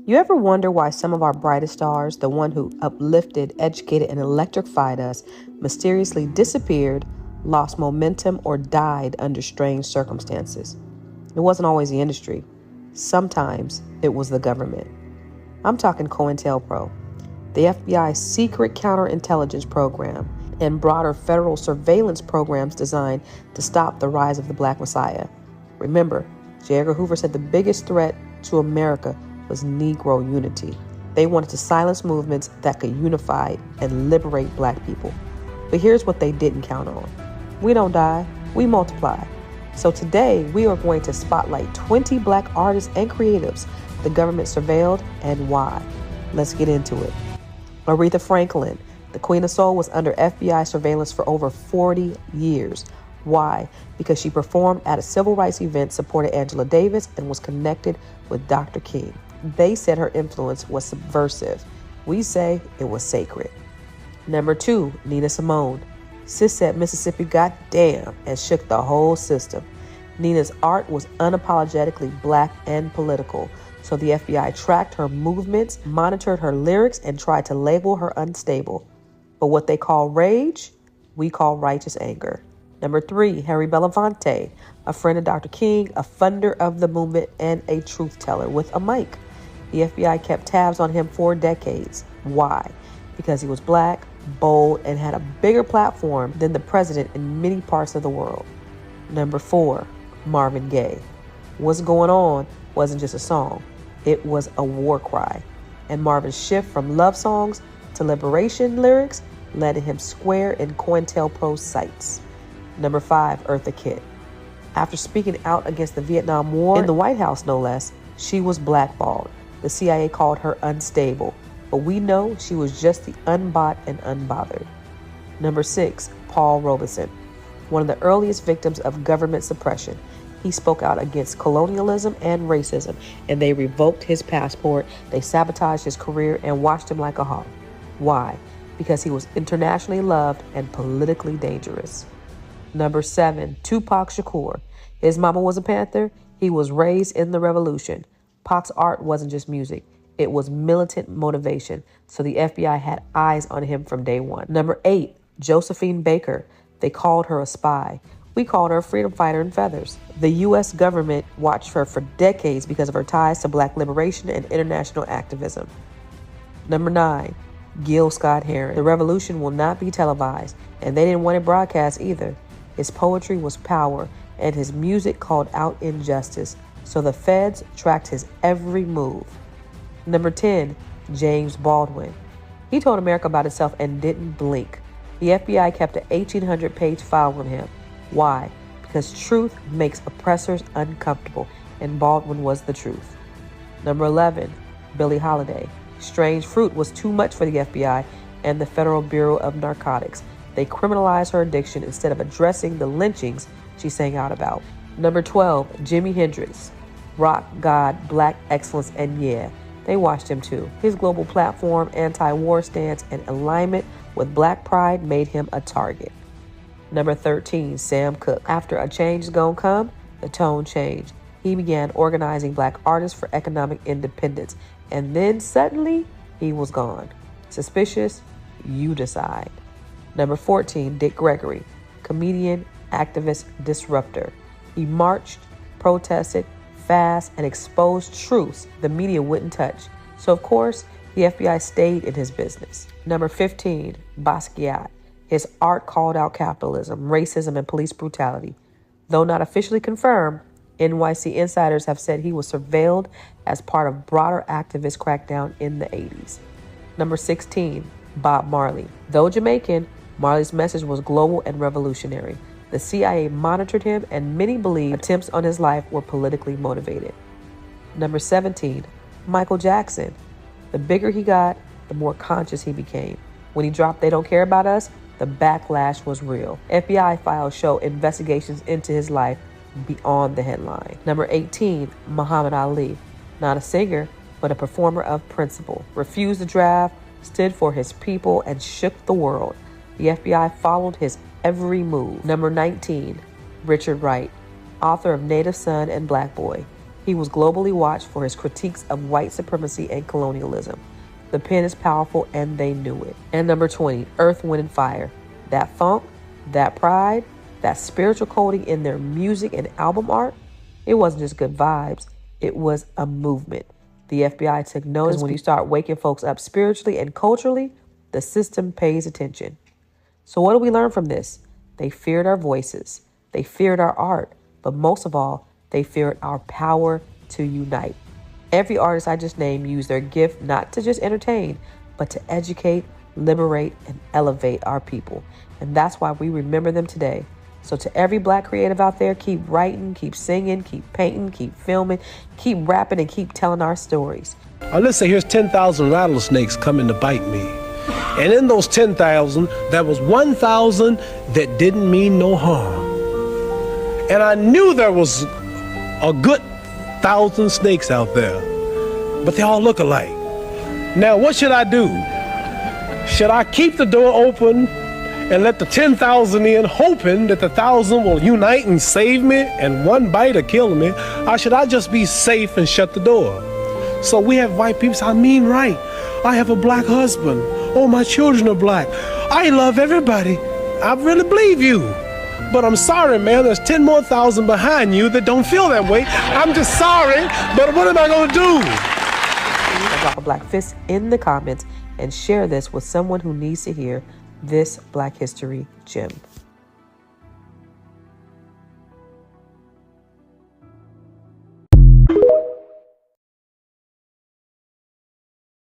You ever wonder why some of our brightest stars, the one who uplifted, educated, and electrified us, mysteriously disappeared, lost momentum, or died under strange circumstances? It wasn't always the industry. Sometimes it was the government. I'm talking COINTELPRO, the FBI's secret counterintelligence program, and broader federal surveillance programs designed to stop the rise of the Black Messiah. Remember, J. Edgar Hoover said the biggest threat to America was Negro unity. They wanted to silence movements that could unify and liberate Black people. But here's what they didn't count on. We don't die, we multiply. So today, we are going to spotlight 20 Black artists and creatives the government surveilled and why. Let's get into it. Aretha Franklin, the Queen of Soul, was under FBI surveillance for over 40 years. Why? Because she performed at a civil rights event, supported Angela Davis, and was connected with Dr. King. They said her influence was subversive. We say it was sacred. Number 2, Nina Simone. Sis said Mississippi goddamn and shook the whole system. Nina's art was unapologetically Black and political, so the FBI tracked her movements, monitored her lyrics, and tried to label her unstable. But what they call rage, we call righteous anger. Number 3, Harry Belafonte, a friend of Dr. King, a funder of the movement, and a truth teller with a mic. The FBI kept tabs on him for decades. Why? Because he was Black, bold, and had a bigger platform than the president in many parts of the world. Number 4, Marvin Gaye. What's Going On wasn't just a song. It was a war cry. And Marvin's shift from love songs to liberation lyrics led him square in COINTELPRO's sights. Number 5, Eartha Kitt. After speaking out against the Vietnam War, in the White House no less, she was blackballed. The CIA called her unstable, but we know she was just the unbought and unbothered. Number 6, Paul Robeson, one of the earliest victims of government suppression. He spoke out against colonialism and racism, and they revoked his passport, they sabotaged his career, and watched him like a hawk. Why? Because he was internationally loved and politically dangerous. Number 7, Tupac Shakur. His mama was a Panther. He was raised in the revolution. Pac's art wasn't just music. It was militant motivation, so the FBI had eyes on him from day one. Number 8, Josephine Baker. They called her a spy. We called her a freedom fighter in feathers. The U.S. government watched her for decades because of her ties to Black liberation and international activism. Number 9, Gil Scott-Heron. The revolution will not be televised, and they didn't want it broadcast either. His poetry was power, and his music called out injustice, so the feds tracked his every move. Number 10, James Baldwin. He told America about himself and didn't blink. The FBI kept an 1,800-page file on him. Why? Because truth makes oppressors uncomfortable, and Baldwin was the truth. Number 11, Billie Holiday. Strange Fruit was too much for the FBI and the Federal Bureau of Narcotics. They criminalized her addiction instead of addressing the lynchings she sang out about. Number 12, Jimi Hendrix. Rock, God, Black excellence, and yeah, they watched him too. His global platform, anti-war stance, and alignment with Black pride made him a target. Number 13, Sam Cooke. After A Change Is Gonna Come, the tone changed. He began organizing Black artists for economic independence, and then suddenly he was gone. Suspicious? You decide. Number 14, Dick Gregory. Comedian, activist, disruptor. He marched, protested, fast, and exposed truths the media wouldn't touch. So, of course, the FBI stayed in his business. Number 15, Basquiat. His art called out capitalism, racism, and police brutality. Though not officially confirmed, NYC insiders have said he was surveilled as part of broader activist crackdown in the 80s. Number 16, Bob Marley. Though Jamaican, Marley's message was global and revolutionary. The CIA monitored him, and many believe attempts on his life were politically motivated. Number 17, Michael Jackson. The bigger he got, the more conscious he became. When he dropped They Don't Care About Us, the backlash was real. FBI files show investigations into his life beyond the headline. Number 18, Muhammad Ali. Not a singer, but a performer of principle. Refused the draft, stood for his people, and shook the world. The FBI followed his every move. Number 19, Richard Wright, author of Native Son and Black Boy. He was globally watched for his critiques of white supremacy and colonialism. The pen is powerful and they knew it. And number 20, Earth, Wind, and Fire. That funk, that pride, that spiritual coding in their music and album art, it wasn't just good vibes, it was a movement. The FBI took notice. When you start waking folks up spiritually and culturally, the system pays attention. So what do we learn from this? They feared our voices, they feared our art, but most of all, they feared our power to unite. Every artist I just named used their gift not to just entertain, but to educate, liberate, and elevate our people. And that's why we remember them today. So to every Black creative out there, keep writing, keep singing, keep painting, keep filming, keep rapping, and keep telling our stories. Let's say here's 10,000 rattlesnakes coming to bite me. And in those 10,000, there was 1,000 that didn't mean no harm. And I knew there was a good 1,000 snakes out there, but they all look alike. Now, what should I do? Should I keep the door open and let the 10,000 in, hoping that the 1,000 will unite and save me and one bite will kill me? Or should I just be safe and shut the door? So we have white people say, I mean right. I have a Black husband. Oh, my children are Black. I love everybody. I really believe you. But I'm sorry, man, there's 10 more thousand behind you that don't feel that way. I'm just sorry, but what am I gonna do? Drop a Black fist in the comments and share this with someone who needs to hear this Black History gem.